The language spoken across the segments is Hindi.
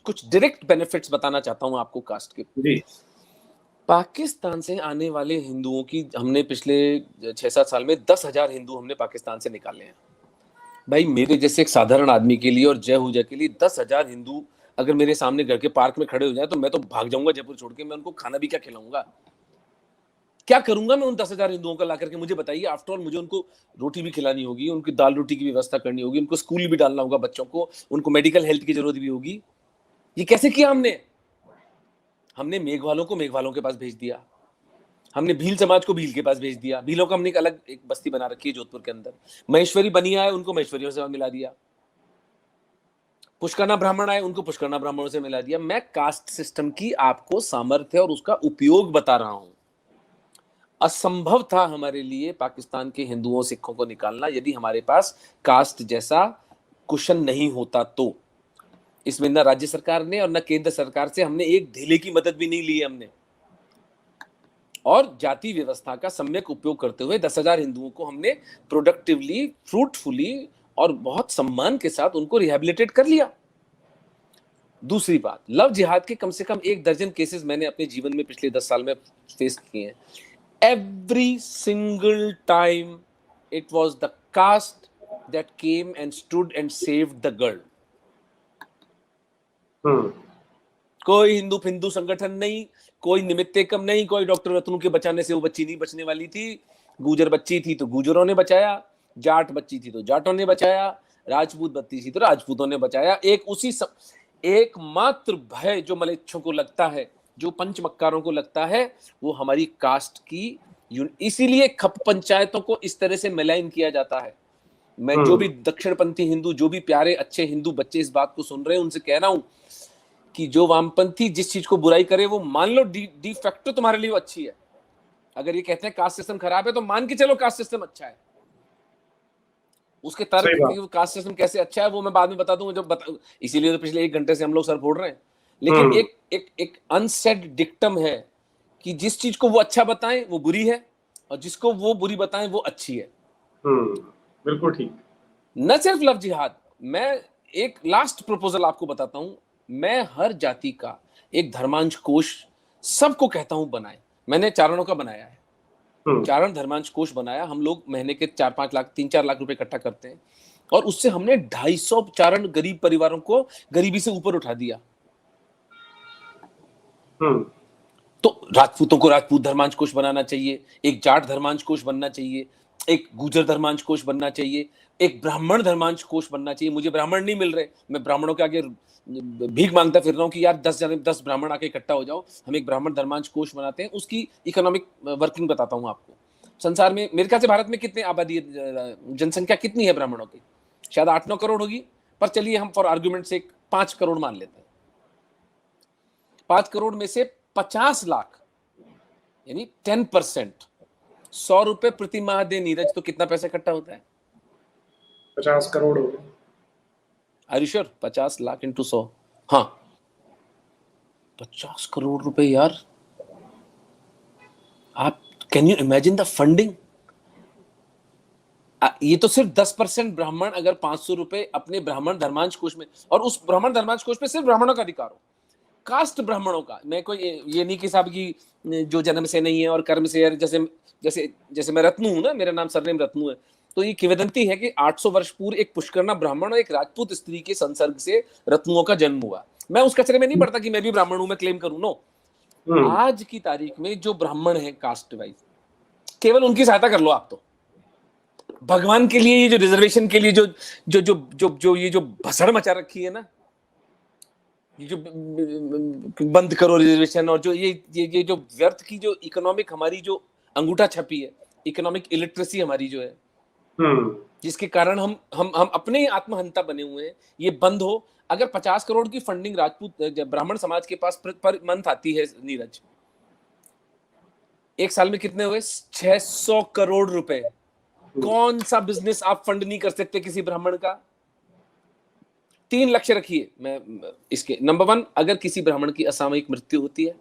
कुछ डायरेक्ट बेनिफिट्स बताना चाहता हूं आपको कास्ट के। जी। पाकिस्तान से आने वाले हिंदुओं की हमने पिछले 6-7 साल में 10,000 हिंदू हमने पाकिस्तान से निकाले हैं। भाई मेरे जैसे एक साधारण आदमी के लिए और जय हो जय के लिए 10,000 हिंदू अगर मेरे सामने घर के पार्क में खड़े हो जाए तो मैं तो भाग जाऊंगा जयपुर छोड़ के। मैं उनको खाना भी क्या खिलाऊंगा, क्या करूंगा मैं उन 10,000 हिंदुओं को ला करके? मुझे बताइए। आफ्टर ऑल मुझे उनको रोटी भी खिलानी होगी, उनकी दाल रोटी की व्यवस्था करनी होगी, उनको स्कूल भी डालना होगा बच्चों को, उनको मेडिकल हेल्थ की जरूरत भी होगी। ये कैसे किया हमने मेघवालों को मेघवालों के पास भेज दिया, हमने भील समाज को भील के पास भेज दिया। भीलों का हमने एक अलग एक बस्ती बना रखी है जोधपुर के अंदर। महेश्वरी बनिया है, उनको महेश्वरियों से मिला दिया। पुष्करना ब्राह्मण आए, उनको पुष्करना ब्राह्मणों से मिला दिया। मैं कास्ट सिस्टम की आपको सामर्थ्य और उसका उपयोग बता रहा हूं। असंभव था हमारे लिए पाकिस्तान के हिंदुओं सिखों को निकालना यदि हमारे पास कास्ट जैसा कुशन नहीं होता तो। इसमें न राज्य सरकार ने और न केंद्र सरकार से हमने एक ढीले की मदद भी नहीं ली है हमने। और जाति व्यवस्था का सम्यक उपयोग करते हुए 10,000 हिंदुओं को हमने प्रोडक्टिवली, फ्रूटफुली और बहुत सम्मान के साथ उनको रिहेबिलिटेट कर लिया। दूसरी बात, लव जिहाद के कम से कम 1 दर्जन केसेस मैंने अपने जीवन में पिछले 10 साल में फेस किए हैं। Every single time it was the caste that came and stood and saved the girl. कोई हिंदू संगठन नहीं, कोई निमित्तेकम नहीं, कोई डॉक्टर रत्नू के बचाने से वो बच्ची नहीं बचने वाली थी। गुजर बच्ची थी तो गुजरों ने बचाया, जाट बच्ची थी तो जाटों ने बचाया, राजपूत बच्ची थी तो राजपूतों ने बचाया। एकमात्र भय जो मलेच्छों को लगता है, जो पंचमक्कारों को लगता है, वो हमारी कास्ट की। इसीलिए खप पंचायतों को इस तरह से मिलाइन किया जाता है। मैं जो भी दक्षिणपंथी हिंदू, जो भी प्यारे अच्छे हिंदू बच्चे इस बात को सुन रहे हैं, उनसे कह रहा हूं कि जो वामपंथी जिस चीज को बुराई करे वो मान लो डी फैक्टो तुम्हारे लिए अच्छी है। अगर ये कहते हैं कास्ट सिस्टम खराब है तो मान के चलो कास्ट सिस्टम अच्छा है। उसके तर्क कास्ट सिस्टम कैसे अच्छा है वो मैं बाद में बता दूंगा इसीलिए तो पिछले 1 घंटे से हम लोग सर फोड़ रहे हैं। लेकिन एक अनसेड डिक्टम है कि जिस चीज को वो अच्छा बताएं वो बुरी है और जिसको वो बुरी बताएं वो अच्छी है। बिल्कुल ठीक। न सिर्फ लव जिहाद, मैं एक लास्ट प्रपोजल आपको बताता हूं। मैं हर जाति का एक धर्मांश कोष सबको कहता हूं बनाए। मैंने चारणों का बनाया है, चारण धर्मांश कोष बनाया। हम लोग महीने के 4-5 लाख 3-4 लाख रुपए इकट्ठा करते हैं और उससे हमने 250 चारण गरीब परिवारों को गरीबी से ऊपर उठा दिया। तो राजपूतों को राजपूत धर्मांश कोष बनाना चाहिए, एक जाट धर्मांश कोष बनना चाहिए, एक गुजर धर्मांश कोष बनना चाहिए, एक ब्राह्मण धर्मांश कोष बनना चाहिए। मुझे ब्राह्मण नहीं मिल रहे, मैं ब्राह्मणों के आगे भीख मांगता फिर रहा हूँ कि यार 10 ब्राह्मण आके इकट्ठा हो जाओ, हम एक ब्राह्मण धर्मांश कोष बनाते हैं। उसकी इकोनॉमिक वर्किंग बताता हूँ आपको। संसार में मेरे ख्याल से भारत में कितने आबादी, जनसंख्या कितनी है ब्राह्मणों की? शायद 8-9 करोड़ होगी, पर चलिए हम फॉर आर्ग्यूमेंट से 5 करोड़ मान लेते हैं। 5 करोड़ में से 50 लाख यानी 10%, 100 रुपए प्रति माह दे नीरज, तो कितना पैसा इकट्ठा होता है? 50 करोड़ हो गए। Are you sure? 50 lakh into 100, हाँ 50 करोड़ रुपए यार। आप can you imagine the funding? ये तो सिर्फ 10% ब्राह्मण अगर 500 रुपए अपने ब्राह्मण धर्मांश कोष में, और उस ब्राह्मण धर्मांश कोष में सिर्फ ब्राह्मणों का अधिकार हो, कास्ट ब्राह्मणों का। मैं कोई ये नहीं कि साहब की जो जन्म से नहीं है और कर्म से है। जैसे जैसे जैसे मैं रत्नू हूं ना, मेरा नाम सरनेम रत्नू है, तो ये किंवदंती है कि 800 वर्ष पूर्व एक पुष्करना ब्राह्मण और एक राजपूत स्त्री के संसर्ग से रत्नुओं का जन्म हुआ। मैं उस कचरे में नहीं पड़ता कि मैं भी ब्राह्मण हूं, मैं क्लेम करूं। नो, आज की तारीख में जो ब्राह्मण है कास्ट वाइज, केवल उनकी सहायता कर लो आप तो। भगवान के लिए ये जो रिजर्वेशन के लिए जो जो जो जो जो ये जो भसड़ मचा रखी है ना, ये जो बंद करो रिजर्वेशन, और जो ये जो व्यर्थ की जो इकोनॉमिक हमारी जो अंगूठा छपी है, इकोनॉमिक इलिटरेसी हमारी जो है, जिसके कारण हम अपने ही आत्महंता बने हुए हैं, ये बंद हो। अगर 50 करोड़ की फंडिंग राजपूत ब्राह्मण समाज के पास पर मंथ आती है नीरज, एक साल में कितने हुए? 600 करोड़ रुपए। कौन सा बिजनेस आप फंड नहीं कर सकते किसी ब्राह्मण का? 3 लक्ष्य रखिए मैं इसके। नंबर 1, अगर किसी ब्राह्मण की असामयिक मृत्यु होती है,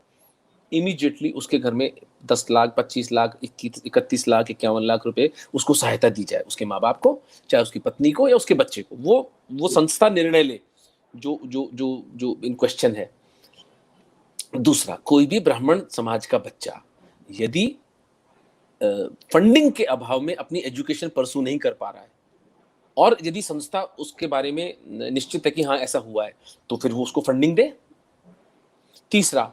इमीडिएटली उसके घर में 10 लाख, 25 लाख, 31 लाख, 51 लाख रुपए उसको सहायता दी जाए, उसके माँ बाप को, चाहे उसकी पत्नी को या उसके बच्चे को। वो संस्था निर्णय ले जो जो जो जो इन क्वेश्चन है। दूसरा, कोई भी ब्राह्मण समाज का बच्चा यदि फंडिंग के अभाव में अपनी एजुकेशन परसू नहीं कर पा रहा है और यदि संस्था उसके बारे में निश्चित है कि हाँ ऐसा हुआ है, तो फिर वो उसको फंडिंग दे। तीसरा,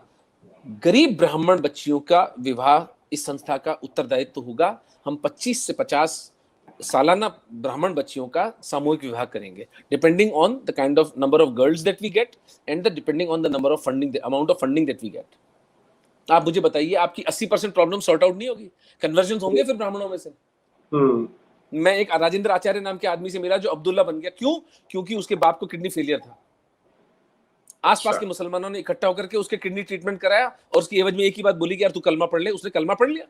गरीब ब्राह्मण बच्चियों का विवाह इस संस्था का उत्तरदायित्व होगा। हम 25 से 50 सालाना ब्राह्मण बच्चियों का सामूहिक विवाह करेंगे, depending on the kind of number of girls that we get and the depending on the number of funding, amount of funding that we get. आप मुझे बताइए, आपकी 80% प्रॉब्लम सॉर्ट आउट नहीं होगी? कन्वर्जन होंगे फिर ब्राह्मणों में से। मैं एक राजेंद्र आचार्य नाम के आदमी से मिला जो अब्दुल्ला बन गया। क्यों? क्योंकि उसके बाप को किडनी फेलियर था। आसपास के मुसलमानों ने इकट्ठा होकर के उसके किडनी ट्रीटमेंट कराया और उसकी एवज में एक ही बात बोली कि यार तू कलमा पढ़ ले। उसने कलमा पढ़ लिया।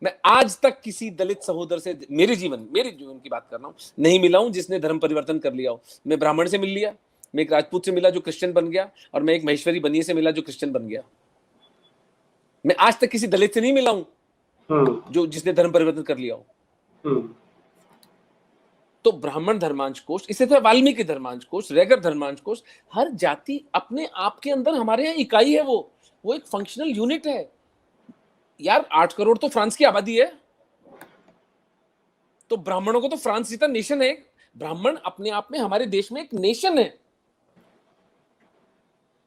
मैं आज तक किसी दलित सहोदर से मेरे जीवन की बात कर रहा हूं, नहीं मिला हूं जिसने धर्म परिवर्तन कर लिया हो। मैं ब्राह्मण से मिल लिया, मैं एक राजपूत से मिला जो क्रिश्चियन बन गया, और मैं एक महेश्वरी बनिए से मिला जो क्रिश्चियन बन गया। मैं आज तक किसी दलित से नहीं मिला हूं जो जिसने धर्म परिवर्तन कर लिया हो। तो ब्राह्मण धर्मांश कोश, इसी तरह वाल्मीकि धर्मांश कोश, रैगर धर्मांश कोश, हर जाति अपने आप के अंदर हमारे यहाँ इकाई है। वो एक फंक्शनल यूनिट है यार। 8 करोड़ तो फ्रांस की आबादी है, तो ब्राह्मणों को तो फ्रांस जितना नेशन है। ब्राह्मण अपने आप में हमारे देश में एक नेशन है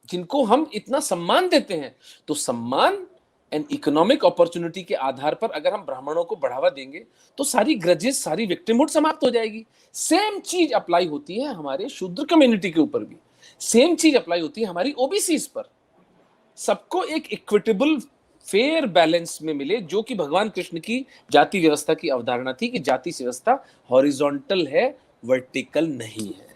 जिनको हम इतना सम्मान देते हैं। तो सम्मान एंड इकोनॉमिक अपॉर्चुनिटी के आधार पर अगर हम ब्राह्मणों को बढ़ावा देंगे तो सारी ग्रजेस, सारी विक्टिमहुड समाप्त हो जाएगी। सेम चीज अप्लाई होती है हमारे शूद्र कम्युनिटी के ऊपर भी, सेम चीज अप्लाई होती है हमारी ओबीसीज पर। सबको एक इक्विटेबल फेयर बैलेंस में मिले, जो कि भगवान कृष्ण की जाति व्यवस्था की अवधारणा थी कि जाति व्यवस्था हॉरिजॉन्टल है, वर्टिकल नहीं है।